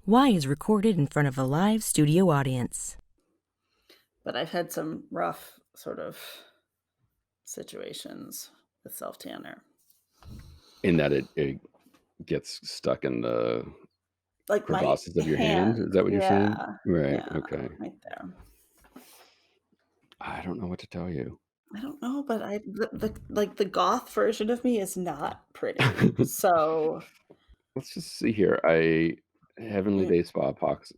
Why is recorded in front of a live studio audience. But I've had some rough sort of situations with self-tanner. In that it gets stuck in the Like crevasses my of your hand? Is that what you're saying? Right, yeah, okay. right there. I don't know what to tell you. I don't know, but the goth version of me is not pretty. So Let's just see here. Heavenly Day Spa pops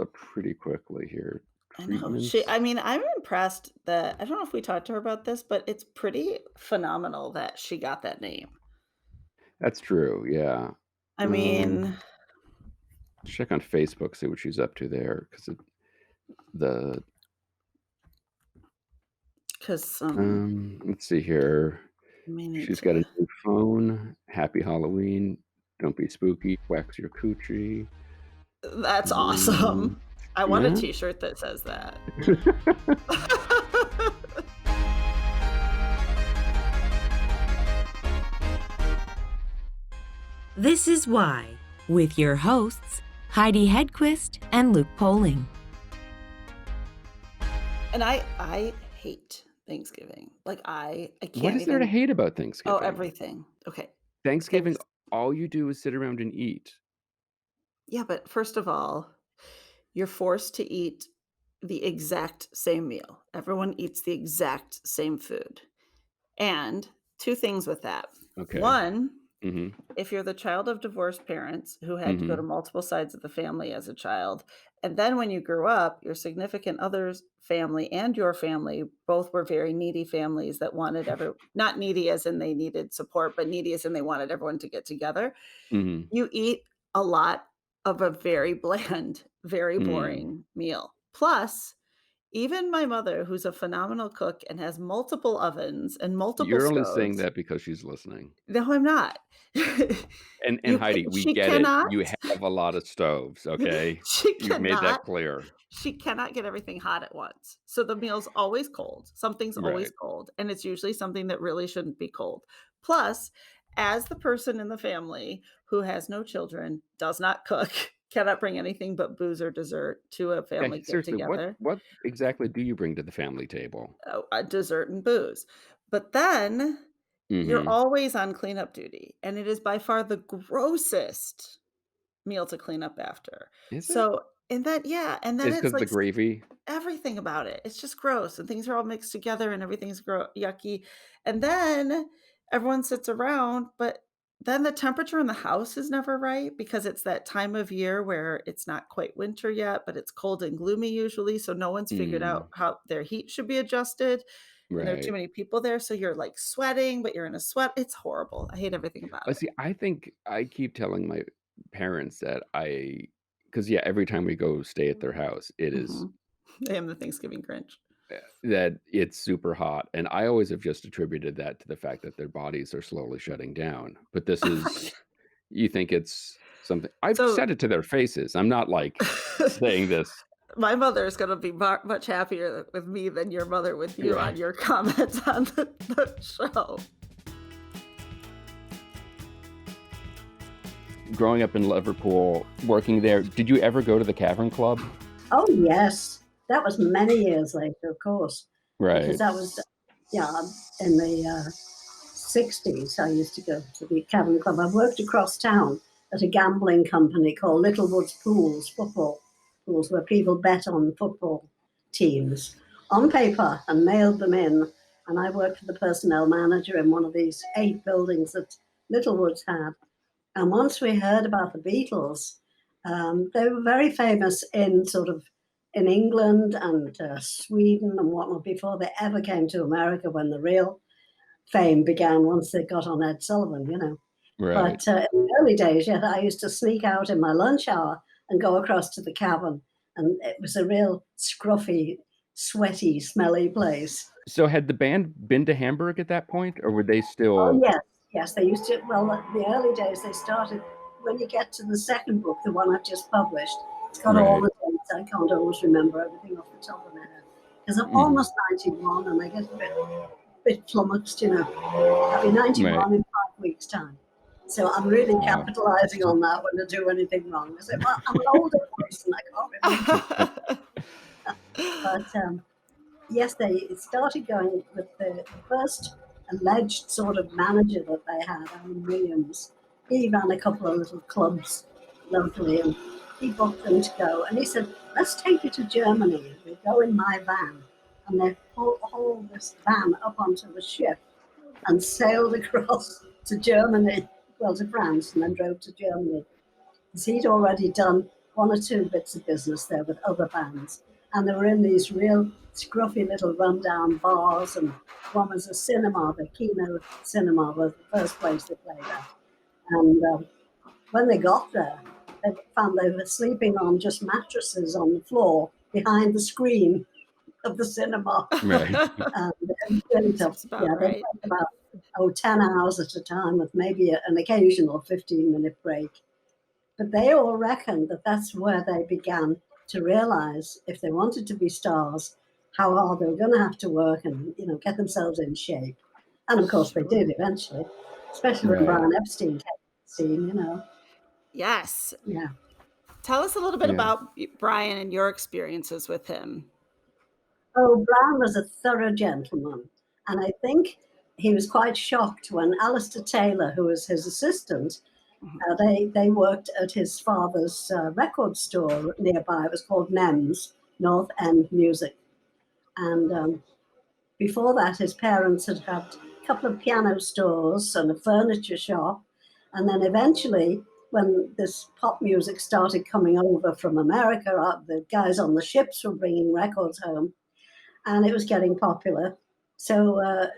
up pretty quickly here. I know Treatments. I'm impressed that I don't know if we talked to her about this, but it's pretty phenomenal that she got that name. That's true, yeah. I mean, check on Facebook, see what she's up to there, because let's see here. She's got a new phone. Happy Halloween. Don't be spooky. Wax your coochie. That's awesome. I want a t-shirt that says that. This is Why, with your hosts, Heidi Hedquist and Luke Poling. And I hate Thanksgiving. Like I can't. What is there to hate about Thanksgiving? Oh, everything. Okay. Thanksgiving, all you do is sit around and eat. Yeah, but first of all, you're forced to eat the exact same meal. Everyone eats the exact same food. And two things with that. Okay. One, if you're the child of divorced parents who had to go to multiple sides of the family as a child, and then when you grew up, your significant other's family and your family both were very needy families that wanted not needy as in they needed support, but needy as in they wanted everyone to get together. You eat a lot of a very bland, very boring meal. Plus, even my mother, who's a phenomenal cook and has multiple ovens and multiple You're stoves. only saying that because she's listening. No, I'm not. And Heidi, we get it. You have a lot of stoves, okay? You've made that clear. She cannot get everything hot at once. So the meal's always cold. Something's always cold. And it's usually something that really shouldn't be cold. Plus, as the person in the family who has no children, does not cook, cannot bring anything but booze or dessert to a family get-together. What exactly do you bring to the family table? A dessert and booze. But then you're always on cleanup duty, and it is by far the grossest meal to clean up after. Is it? And then and then it's because the gravy. Everything about it. It's just gross, and things are all mixed together, and everything's yucky. And then everyone sits around, but then the temperature in the house is never right because it's that time of year where it's not quite winter yet, but it's cold and gloomy usually. So no one's figured out how their heat should be adjusted. And there are too many people there. So you're like sweating, but you're in a sweat. It's horrible. I hate everything about it. See, I think I keep telling my parents that because every time we go stay at their house, it is. I am the Thanksgiving Grinch. That it's super hot. And I always have just attributed that to the fact that their bodies are slowly shutting down. But this is, you think it's something, I've said it to their faces. I'm not like saying this. My mother is going to be much happier with me than your mother with you on your comments on the show. Growing up in Liverpool, working there, did you ever go to the Cavern Club? Oh, yes. That was many years later, of course. Right. Because that was, in the 60s, I used to go to the Cavern Club. I worked across town at a gambling company called Littlewood's Pools, football pools, where people bet on football teams on paper and mailed them in. And I worked for the personnel manager in one of these 8 buildings that Littlewood's had. And once we heard about the Beatles, they were very famous in England and Sweden and whatnot before they ever came to America, when the real fame began once they got on Ed Sullivan, Right. But in the early days, I used to sneak out in my lunch hour and go across to the Cavern. And it was a real scruffy, sweaty, smelly place. So had the band been to Hamburg at that point, or were they still? Oh, yes, they used to. Well, the early days, they started, when you get to the second book, the one I've just published, it's got all the dates. I can't always remember everything off the top of my head. Because I'm almost 91 and I get a bit flummoxed, I'll be 91 in 5 weeks' time. So I'm really capitalizing on that when I do anything wrong. I say, well, I'm an older person, I can't remember. But yes, they started going with the first alleged sort of manager that they had, Alan Williams. He ran a couple of little clubs locally, and he booked them to go. And he said, let's take you to Germany. We go in my van. And they hauled this van up onto the ship and sailed across to Germany, well, to France, and then drove to Germany. Because he'd already done one or two bits of business there with other bands. And they were in these real scruffy little rundown bars, and one was a cinema, the Kino Cinema was the first place they played at. And when they got there, they found they were sleeping on just mattresses on the floor behind the screen of the cinema. Right. And really tough. Yeah, they played about 10 hours at a time with maybe an occasional 15-minute break. But they all reckoned that that's where they began to realize if they wanted to be stars, how hard they were going to have to work and, you know, get themselves in shape. And of course they did eventually, especially when Brian Epstein came to the scene, you know. Yes. Yeah. Tell us a little bit about Brian and your experiences with him. Oh, Brian was a thorough gentleman. And I think he was quite shocked when Alistair Taylor, who was his assistant, they worked at his father's record store nearby. It was called NEMS, North End Music. And before that, his parents had had a couple of piano stores and a furniture shop. And then eventually, when this pop music started coming over from America, the guys on the ships were bringing records home, and it was getting popular. So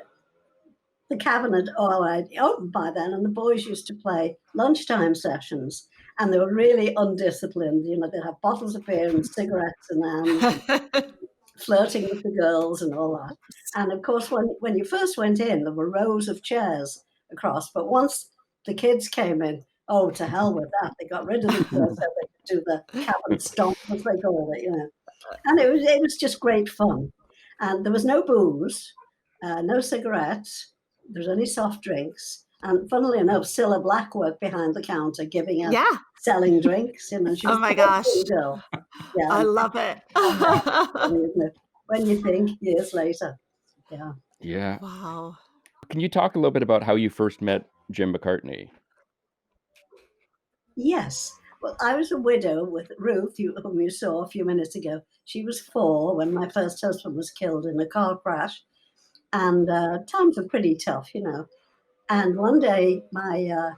the Cavern had already opened by then, and the boys used to play lunchtime sessions, and they were really undisciplined. You know, they'd have bottles of beer and cigarettes in hand, flirting with the girls and all that. And of course, when you first went in, there were rows of chairs across, but once the kids came in, oh, to hell with that. They got rid of the chairs so they could do the Cavern stomp, as they call it, you know. And it was just great fun. And there was no booze, no cigarettes. There was only soft drinks. And funnily enough, Cilla Black worked behind the counter giving out, selling drinks. You know, she was my gosh. Girl. Yeah, I love it. When you think years later. Yeah. Yeah. Wow. Can you talk a little bit about how you first met Jim McCartney? Yes. Well, I was a widow with Ruth, whom you saw a few minutes ago. She was 4 when my first husband was killed in a car crash. And times were pretty tough, you know. And one day, my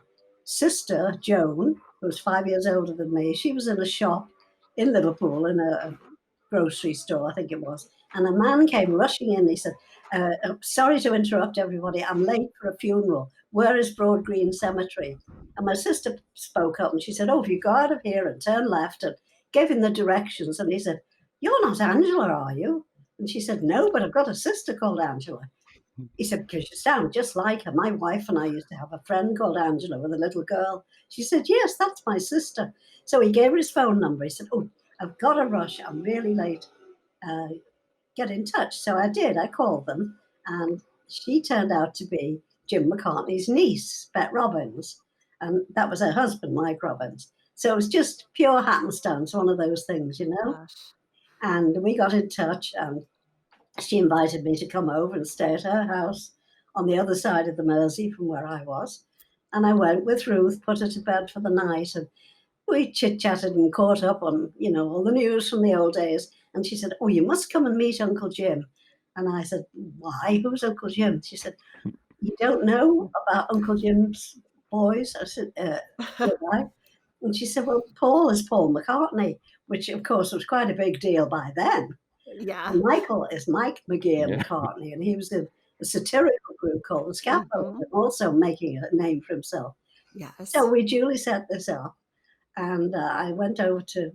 sister, Joan, who was 5 years older than me, she was in a shop in Liverpool, in a grocery store, I think it was. And a man came rushing in. He said, sorry to interrupt everybody. I'm late for a funeral. Where is Broad Green Cemetery? And my sister spoke up and she said, oh, if you go out of here and turn left, and gave him the directions. And he said, you're not Angela, are you? And she said, no, but I've got a sister called Angela. He said, because you sound just like her. My wife and I used to have a friend called Angela with a little girl. She said, yes, that's my sister. So he gave her his phone number. He said, oh, I've got to rush. I'm really late. Get in touch. So I did. I called them. And she turned out to be Jim McCartney's niece, Bet Robbins. And that was her husband, Mike Robbins. So it was just pure happenstance, one of those things, you know. Gosh. And we got in touch, and she invited me to come over and stay at her house on the other side of the Mersey from where I was. And I went with Ruth, put her to bed for the night, and we chit-chatted and caught up on, you know, all the news from the old days. And she said, oh, you must come and meet Uncle Jim. And I said, why? Who's Uncle Jim? She said, you don't know about Uncle Jim's boys? I said, why? And she said, well, Paul is Paul McCartney, which, of course, was quite a big deal by then. Yeah. And Michael is Mike McCartney, and he was in a satirical group called the Scaffold, and also making a name for himself. Yes. So we duly set this up, and I went over to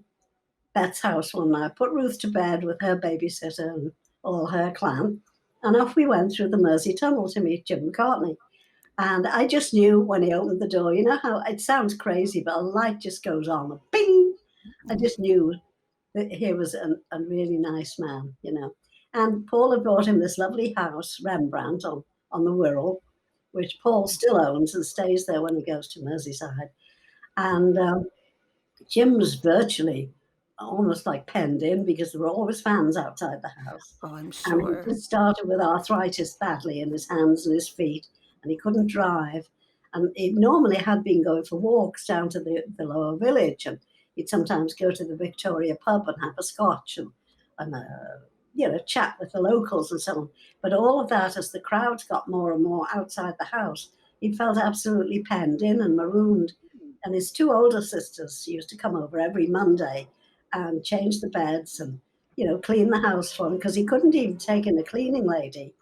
Beth's house one night, put Ruth to bed with her babysitter and all her clan, and off we went through the Mersey Tunnel to meet Jim McCartney. And I just knew when he opened the door, you know how it sounds crazy, but a light just goes on, bing! I just knew that he was a really nice man, you know. And Paul had brought him this lovely house, Rembrandt, on the Wirral, which Paul still owns and stays there when he goes to Merseyside. And Jim was virtually almost like penned in because there were always fans outside the house. Oh, I'm And sure. he just started with arthritis badly in his hands and his feet, and he couldn't drive. And he normally had been going for walks down to the lower village, and he'd sometimes go to the Victoria pub and have a scotch and chat with the locals and so on. But all of that, as the crowds got more and more outside the house, he felt absolutely penned in and marooned. And his two older sisters used to come over every Monday and change the beds and, clean the house for him, because he couldn't even take in a cleaning lady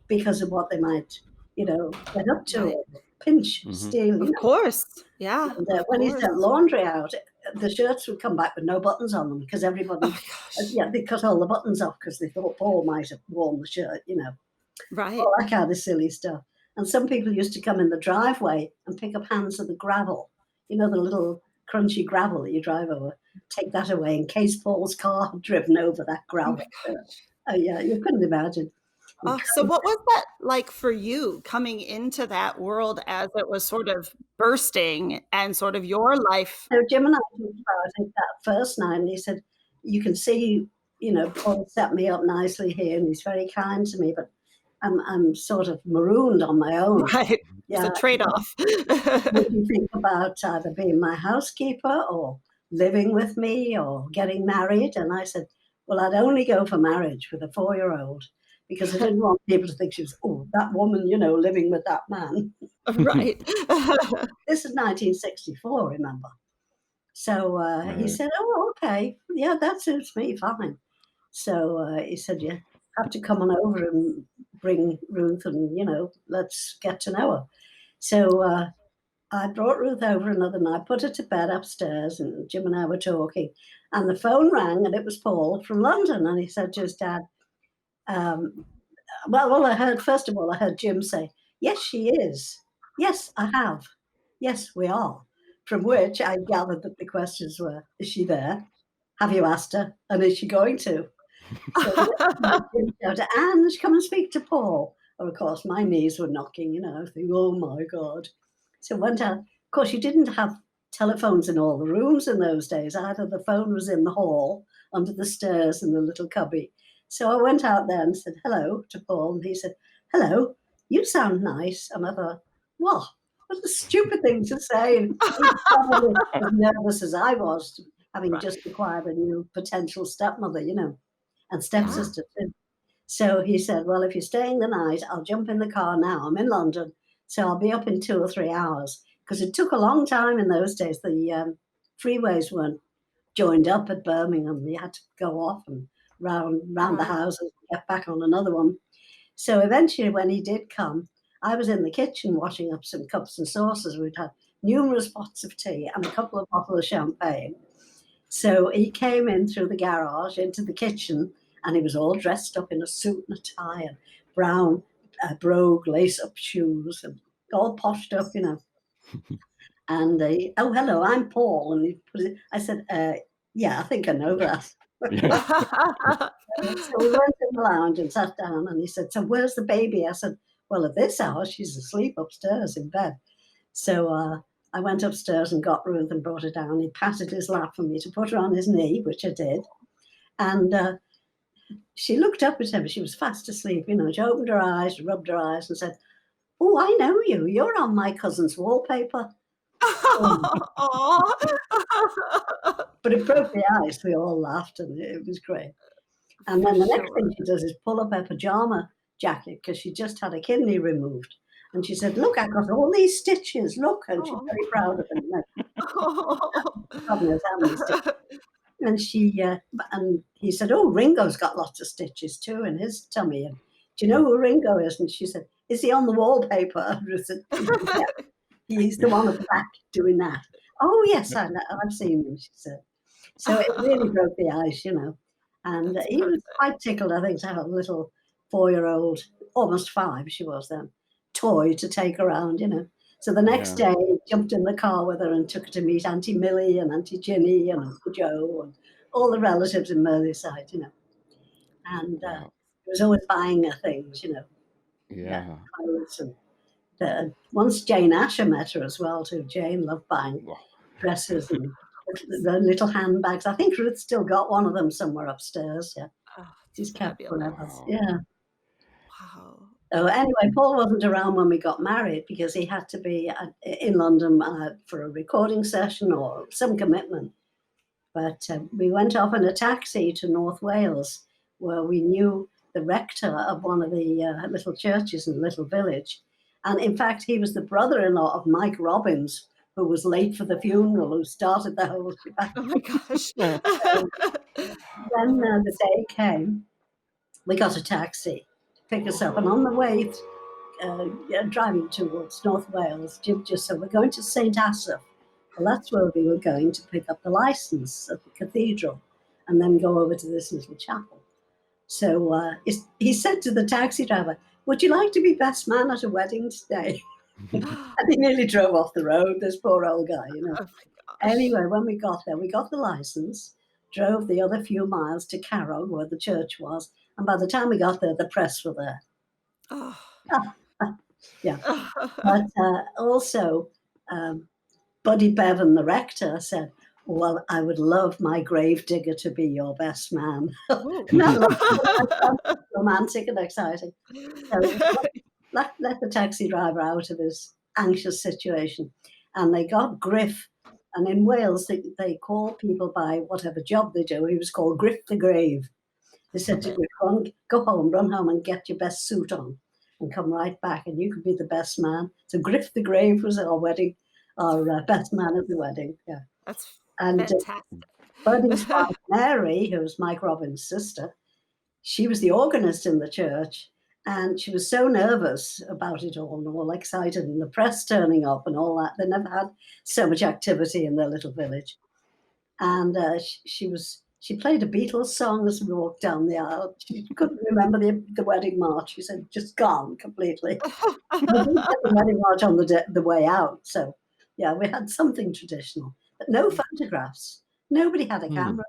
because of what they might, get up to, Right. or pinch, steal. Of course. Yeah. And Of when he course. sent laundry out, the shirts would come back with no buttons on them because everybody, Oh my gosh. they cut all the buttons off because they thought Paul might have worn the shirt, Right. all that kind of silly stuff. And some people used to come in the driveway and pick up hands of the gravel, the little crunchy gravel that you drive over, take that away in case Paul's car had driven over that Oh gravel. my gosh. Yeah, you couldn't imagine. So what was that like for you coming into that world as it was sort of bursting and sort of your life? So Jim and I talked about it that first night, and he said, you can see, Paul set me up nicely here, and he's very kind to me, but I'm sort of marooned on my own. Right. It's Yeah. a trade-off. Would you think about either being my housekeeper or living with me or getting married? And I said, well, I'd only go for marriage with a 4-year-old because I didn't want people to think she was, that woman, living with that man. Right. This is 1964, remember? So he said, oh, okay. Yeah, that suits me fine. So he said, you have to come on over and bring Ruth and, let's get to know her. So I brought Ruth over another night, put her to bed upstairs, and Jim and I were talking. And the phone rang, and it was Paul from London. And he said to his dad, I heard Jim say, yes, she is. Yes, I have. Yes, we are. From which I gathered that the questions were, is she there? Have you asked her? And is she going to? So Jim shouted, Ange, come and speak to Paul. And of course, my knees were knocking, I think, oh my God. So I went out. Of course, you didn't have telephones in all the rooms in those days. Either the phone was in the hall, under the stairs in the little cubby. So I went out there and said hello to Paul, and he said, hello, you sound nice. And I thought, what a stupid thing to say. And he was probably as nervous as I was, having just acquired a new potential stepmother, and stepsister too. So he said, well, if you're staying the night, I'll jump in the car now. I'm in London, so I'll be up in 2 or 3 hours. Because it took a long time in those days. The freeways weren't joined up at Birmingham. You had to go off and round the houses and get back on another one. So eventually, when he did come, I was in the kitchen washing up some cups and saucers. We'd had numerous pots of tea and a couple of bottles of champagne. So he came in through the garage into the kitchen, and he was all dressed up in a suit and a tie and brown brogue lace-up shoes and all poshed up, And oh, hello, I'm Paul. And he put it, I said, yeah, I think I know that. So we went in the lounge and sat down, and he said, so where's the baby? I said, well, at this hour, she's asleep upstairs in bed. So I went upstairs and got Ruth and brought her down. He patted his lap for me to put her on his knee, which I did. And she looked up at him. She was fast asleep. She opened her eyes, rubbed her eyes, and said, oh, I know you. You're on my cousin's wallpaper. But it broke the ice. We all laughed, and it was great. And then the next thing she does is pull up her pajama jacket because she just had a kidney removed. And she said, look, I got all these stitches. Look. And she's very proud of them. God knows how many stitches. And and he said, oh, Ringo's got lots of stitches too in his tummy. And do you know who Ringo is? And she said, is he on the wallpaper? I said, yeah. He's the one at the back doing that. Oh, yes, I've seen him, she said. So it really broke the ice, And he was quite tickled, I think, to have a little 4-year-old, almost 5 she was then, toy to take around, So the next day, he jumped in the car with her and took her to meet Auntie Millie and Auntie Ginny and Uncle Joe and all the relatives in Merseyside, And he was always buying her things, Yeah. clothes and once Jane Asher met her as well too. Jane loved buying dresses and the little handbags. I think Ruth still got one of them somewhere upstairs. Yeah, she's kept forever. Wow. Yeah. Wow. So anyway, Paul wasn't around when we got married because he had to be in London for a recording session or some commitment. But we went off in a taxi to North Wales, where we knew the rector of one of the little churches in the little village. And in fact, he was the brother-in-law of Mike Robbins, who was late for the funeral, who started the whole shebang. Oh my gosh. So when the day came, we got a taxi to pick us up. And on the way driving towards North Wales, Jim just said, we're going to St. Asaph. Well, that's where we were going to pick up the license at the cathedral and then go over to this little chapel. So he said to the taxi driver, would you like to be best man at a wedding today? And he nearly drove off the road, this poor old guy, you know. Oh Anyway, when we got there, we got the license, drove the other few miles to Carroll, where the church was. And by the time we got there, the press were there. Oh. Yeah. But also, Buddy Bevan, the rector, said, well, I would love my gravedigger to be your best man. Romantic and exciting. So let the taxi driver out of his anxious situation. And they got Griff. And in Wales, they call people by whatever job they do. He was called Griff the Grave. They said to Griff, go home, run home and get your best suit on and come right back and you could be the best man. So Griff the Grave was our best man at the wedding. Yeah. That's fantastic. Buddy's wife, Mary, who was Mike Robbins' sister, she was the organist in the church. And she was so nervous about it all and all excited and the press turning up and all that. They never had so much activity in their little village. And she played a Beatles song as we walked down the aisle. She couldn't remember the wedding march. She said, just gone completely. We didn't get the wedding march on the way out. So, yeah, we had something traditional. But no photographs. Nobody had a camera.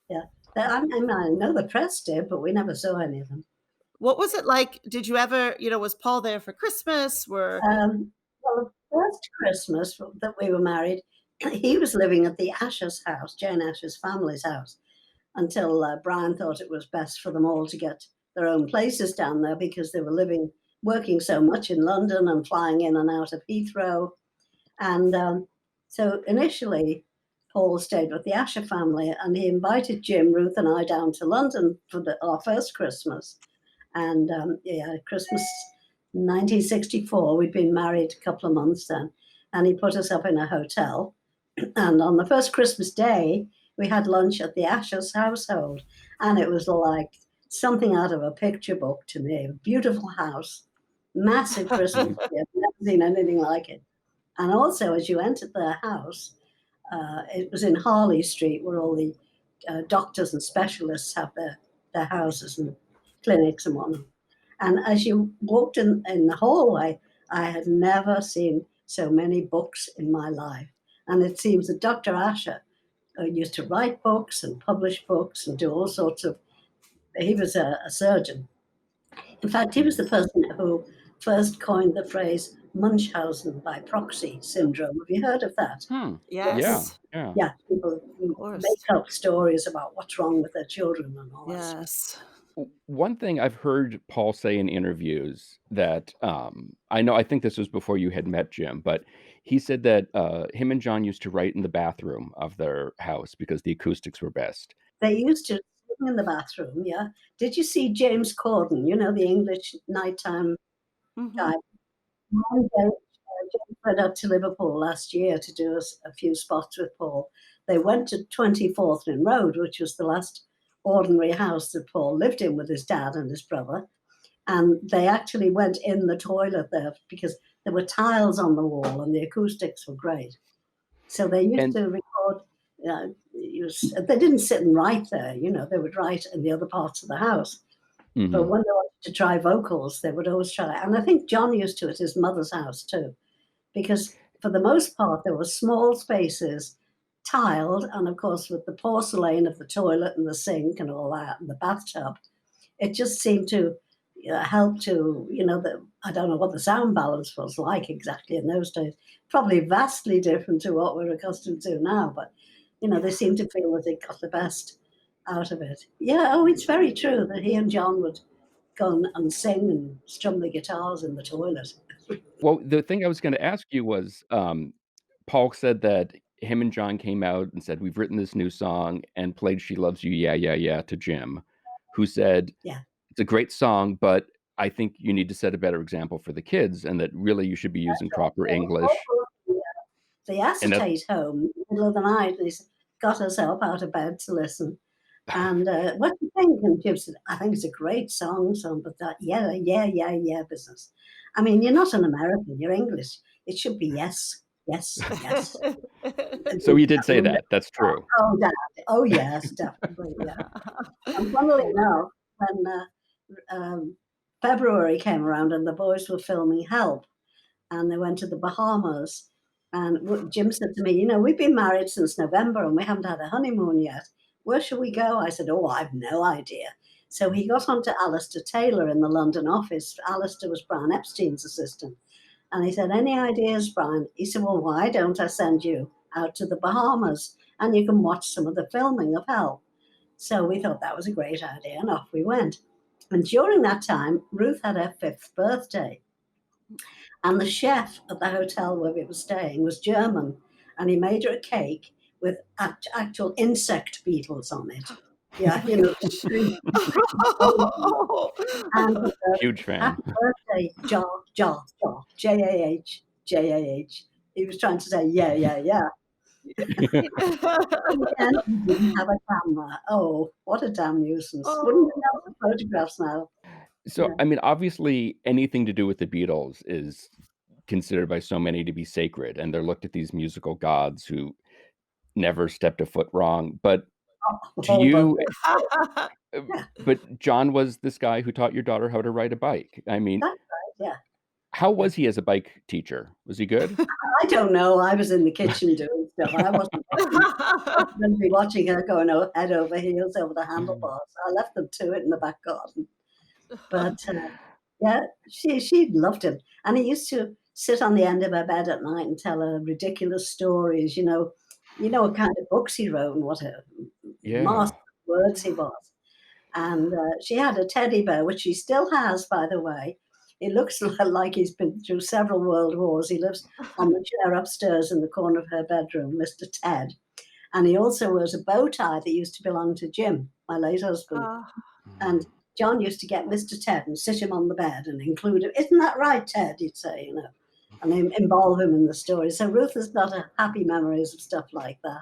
Yeah. I know the press did, but we never saw any of them. What was it like? Did you ever, was Paul there for Christmas? Well, the first Christmas that we were married, he was living at the Asher's house, Jane Asher's family's house, until Brian thought it was best for them all to get their own places down there because they were working so much in London and flying in and out of Heathrow. And so initially, Paul stayed with the Asher family and he invited Jim, Ruth and I down to London for our first Christmas. And Christmas 1964, we'd been married a couple of months then, and he put us up in a hotel. And on the first Christmas day, we had lunch at the Asher's household, and it was like something out of a picture book to me. A beautiful house, massive Christmas tree. I've never seen anything like it. And also, as you entered their house, it was in Harley Street, where all the doctors and specialists have their houses and clinics and whatnot. And as you walked in the hallway, I had never seen so many books in my life. And it seems that Dr. Asher used to write books and publish books and do all sorts of, he was a surgeon. In fact, he was the person who first coined the phrase Munchausen by proxy syndrome. Have you heard of that? Yes. Yeah, people make up stories about what's wrong with their children and all that. Yes. One thing I've heard Paul say in interviews that I think this was before you had met Jim, but he said that him and John used to write in the bathroom of their house because the acoustics were best. They used to sing in the bathroom, yeah. Did you see James Corden, the English nighttime guy? One day, James went up to Liverpool last year to do a few spots with Paul. They went to 24th Road, which was the last ordinary house that Paul lived in with his dad and his brother. And they actually went in the toilet there because there were tiles on the wall and the acoustics were great. So they used to record, they didn't sit and write there, they would write in the other parts of the house. Mm-hmm. But when they wanted to try vocals, they would always try. And I think John used to at his mother's house too, because for the most part, there were small spaces, tiled, and of course with the porcelain of the toilet and the sink and all that and the bathtub, it just seemed to help to, I don't know what the sound balance was like exactly in those days. Probably vastly different to what we're accustomed to now, but they seem to feel that they got the best out of it. Yeah, it's very true that he and John would go and sing and strum the guitars in the toilet. Well, the thing I was going to ask you was, Paul said that him and John came out and said, "We've written this new song," and played "She Loves You, Yeah, Yeah, Yeah" to Jim, who said, Yeah. "It's a great song, but I think you need to set a better example for the kids, and that really you should be using proper English." The acetate home in the middle of the night, and he's got us up out of bed to listen. And what do you think? And Jim said, I think it's a great song, son, but that yeah business. I mean, you're not an American, you're English. It should be yes, yes, yes. So he did say that. That's true. Oh, oh yes, definitely, yeah. And funnily enough, when February came around and the boys were filming Help, and they went to the Bahamas, and Jim said to me, we've been married since November and we haven't had a honeymoon yet. Where should we go? I said, oh, I've no idea. So he got on to Alistair Taylor in the London office. Alistair was Brian Epstein's assistant. And he said, any ideas, Brian? He said, well, why don't I send you out to the Bahamas and you can watch some of the filming of Help? So we thought that was a great idea, and off we went. And during that time, Ruth had her 5th birthday. And the chef at the hotel where we were staying was German, and he made her a cake with actual insect beetles on it. Yeah, and huge fan. Happy birthday, J-A-H. He was trying to say, yeah. And he didn't have a camera. Oh, what a damn nuisance. Wouldn't we have the photographs now? So, Yeah. I mean, obviously, anything to do with the Beatles is considered by so many to be sacred, and they're looked at these musical gods who never stepped a foot wrong. But to you, but John was this guy who taught your daughter how to ride a bike. I mean, That's right, yeah. How was he as a bike teacher? Was he good? I don't know. I was in the kitchen doing stuff. I wasn't going to be watching her going head over heels over the handlebars. I left them to it in the back garden. But yeah, she loved him. And he used to sit on the end of her bed at night and tell her ridiculous stories, what kind of books he wrote and what a master of words he was. And she had a teddy bear, which she still has, by the way. It looks like he's been through several world wars. He lives on the chair upstairs in the corner of her bedroom, Mr. Ted. And he also wears a bow tie that used to belong to Jim, my late husband. And John used to get Mr. Ted and sit him on the bed and include him. Isn't that right, Ted? He'd say, and involve him in the story. So Ruth has got happy memories of stuff like that.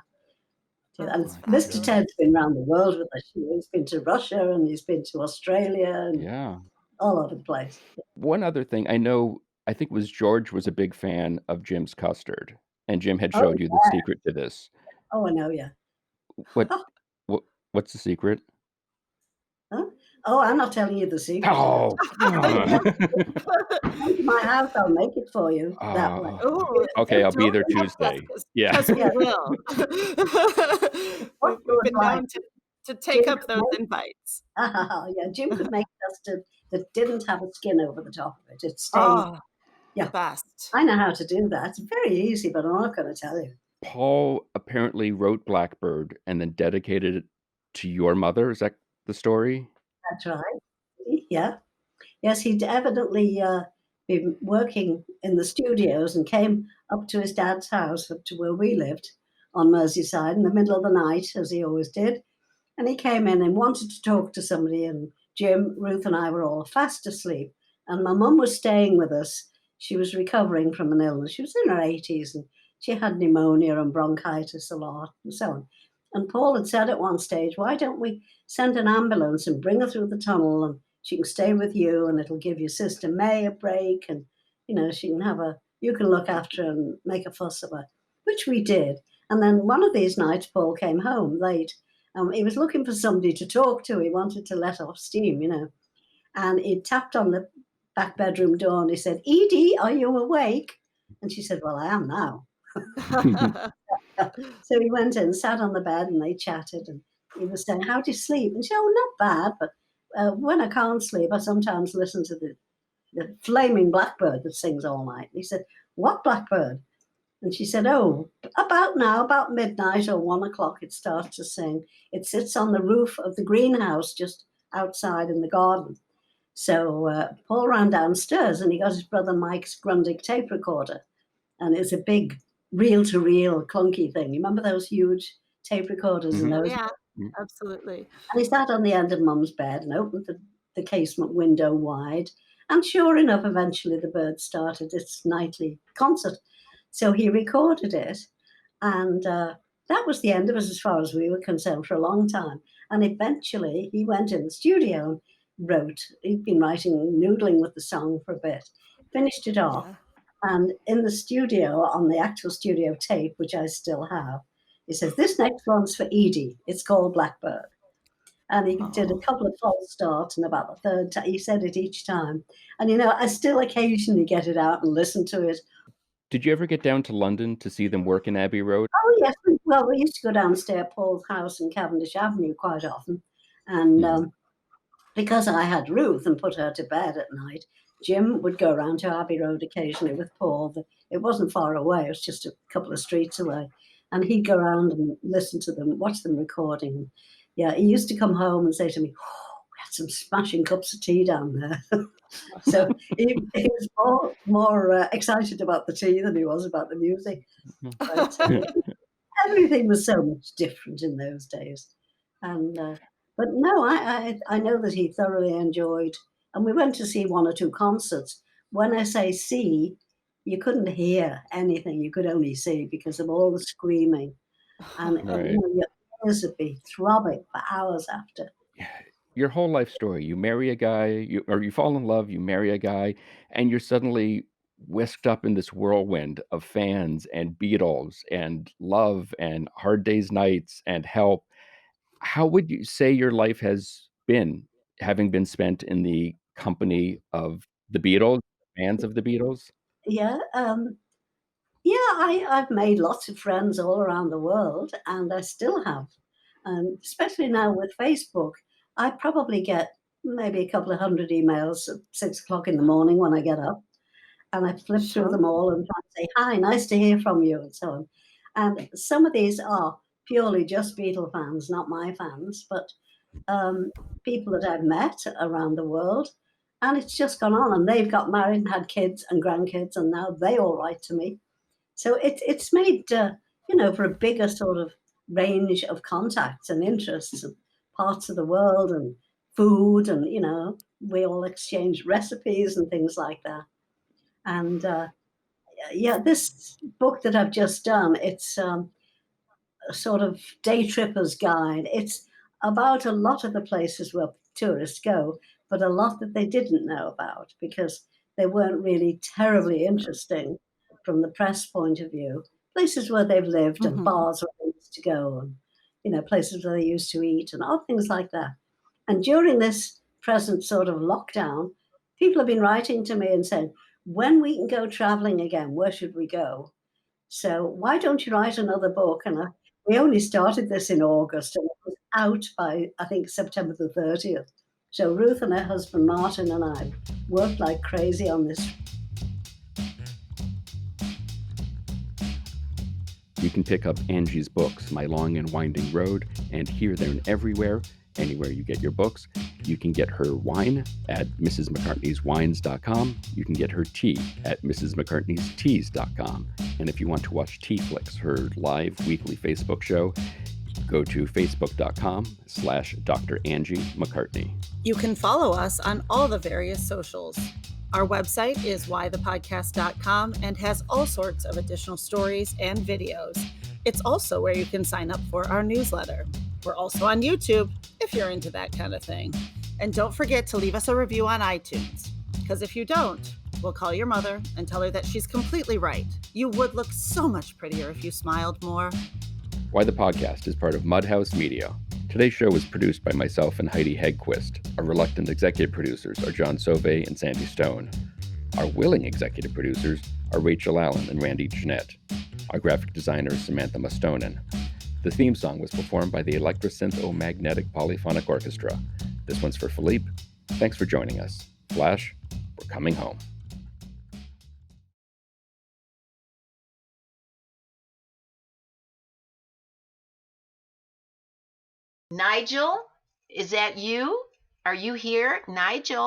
And Mr. Ted's been around the world with us. He's been to Russia and he's been to Australia and all over the place. One other thing, I think it was George was a big fan of Jim's Custard, and Jim had showed you the secret to this. Oh, I know, yeah. What's the secret? Huh? Oh, I'm not telling you the secret. Oh, come to my house, I'll make it for you that way. Ooh, okay, I'll be there Tuesday. Yeah. We will. We've been known to take up those invites. Yeah, Jim could make custard that didn't have a skin over the top of it. It stayed. The best. I know how to do that. It's very easy, but I'm not going to tell you. Paul apparently wrote Blackbird and then dedicated it to your mother. Is that the story? That's right. Yeah. Yes, he'd evidently been working in the studios and came up to his dad's house to where we lived on Merseyside in the middle of the night, as he always did. And he came in and wanted to talk to somebody, and Jim, Ruth, and I were all fast asleep. And my mum was staying with us. She was recovering from an illness. She was in her 80s, and she had pneumonia and bronchitis a lot, and so on. And Paul had said at one stage, why don't we send an ambulance and bring her through the tunnel, and she can stay with you, and it'll give your sister May a break, and, she can you can look after her and make a fuss of her, which we did. And then one of these nights, Paul came home late. He was looking for somebody to talk to. He wanted to let off steam, and he tapped on the back bedroom door and he said, Edie, are you awake? And she said, well, I am now. So he went in, sat on the bed, and they chatted, and he was saying, how do you sleep? And she said, oh, not bad, but when I can't sleep, I sometimes listen to the the flaming blackbird that sings all night. And he said, what blackbird? And she said, oh, about midnight or 1 o'clock, it starts to sing. It sits on the roof of the greenhouse just outside in the garden. So Paul ran downstairs and he got his brother Mike's Grundig tape recorder. And it's a big reel-to-reel clunky thing. You remember those huge tape recorders in those? Yeah, absolutely. And he sat on the end of Mum's bed and opened the casement window wide. And sure enough, eventually the bird started its nightly concert. So he recorded it. And that was the end of it as far as we were concerned for a long time. And eventually he went in the studio and wrote. He'd been noodling with the song for a bit, finished it off. Yeah. And in the studio, on the actual studio tape, which I still have, he says, this next one's for Edie. It's called Blackbird. And he did a couple of false starts, and about the third time, he said it each time. And, I still occasionally get it out and listen to it. Did you ever get down to London to see them work in Abbey Road? Oh, yes. Well, we used to go downstairs at Paul's house in Cavendish Avenue quite often. And because I had Ruth and put her to bed at night, Jim would go around to Abbey Road occasionally with Paul. It wasn't far away. It was just a couple of streets away. And he'd go around and listen to them, watch them recording. Yeah, he used to come home and say to me, we had some smashing cups of tea down there. So he was more excited about the tea than he was about the music. But everything was so much different in those days. And but no, I know that he thoroughly enjoyed. And we went to see 1 or 2 concerts. When I say see, you couldn't hear anything. You could only see because of all the screaming. And your ears would be throbbing for hours after. Your whole life story. You marry a guy, you fall in love, you marry a guy, and you're suddenly whisked up in this whirlwind of fans and Beatles and love and Hard Days Nights and Help. How would you say your life has been, having been spent in the company of the Beatles, fans of the Beatles? Yeah, I've made lots of friends all around the world, and I still have. Especially now with Facebook, I probably get maybe a couple of 100 emails at 6 o'clock in the morning when I get up, and I flip through them all and try to say, hi, nice to hear from you, and so on. And some of these are purely just Beatle fans, not my fans, but people that I've met around the world. And it's just gone on, and they've got married and had kids and grandkids, and now they all write to me. So it's made, for a bigger sort of range of contacts and interests and parts of the world and food, and, we all exchange recipes and things like that. And this book that I've just done, it's a sort of day tripper's guide. It's about a lot of the places where tourists go, but a lot that they didn't know about because they weren't really terribly interesting from the press point of view. Places where they've lived and bars where they used to go and, places where they used to eat and all things like that. And during this present sort of lockdown, people have been writing to me and saying, when we can go traveling again, where should we go? So why don't you write another book? And we only started this in August, and it was out by, I think, September the 30th. So Ruth and her husband, Martin, and I worked like crazy on this. You can pick up Angie's books, My Long and Winding Road, and Here, There, and Everywhere, anywhere you get your books. You can get her wine at mrsmccartneyswines.com. You can get her tea at mrsmccartneysteas.com. And if you want to watch Tea Flicks, her live weekly Facebook show, go to facebook.com/Dr. Angie McCartney. You can follow us on all the various socials. Our website is whythepodcast.com and has all sorts of additional stories and videos. It's also where you can sign up for our newsletter. We're also on YouTube, if you're into that kind of thing. And don't forget to leave us a review on iTunes, because if you don't, we'll call your mother and tell her that she's completely right. You would look so much prettier if you smiled more. Why the Podcast is part of Mudhouse Media. Today's show was produced by myself and Heidi Hegquist. Our reluctant executive producers are John Sauvé and Sandy Stone. Our willing executive producers are Rachel Allen and Randy Jeanette. Our graphic designer is Samantha Mustonen. The theme song was performed by the Electrosynth-O-Magnetic Polyphonic Orchestra. This one's for Philippe. Thanks for joining us. Flash, We're coming home. Nigel, is that you? Are you here, Nigel?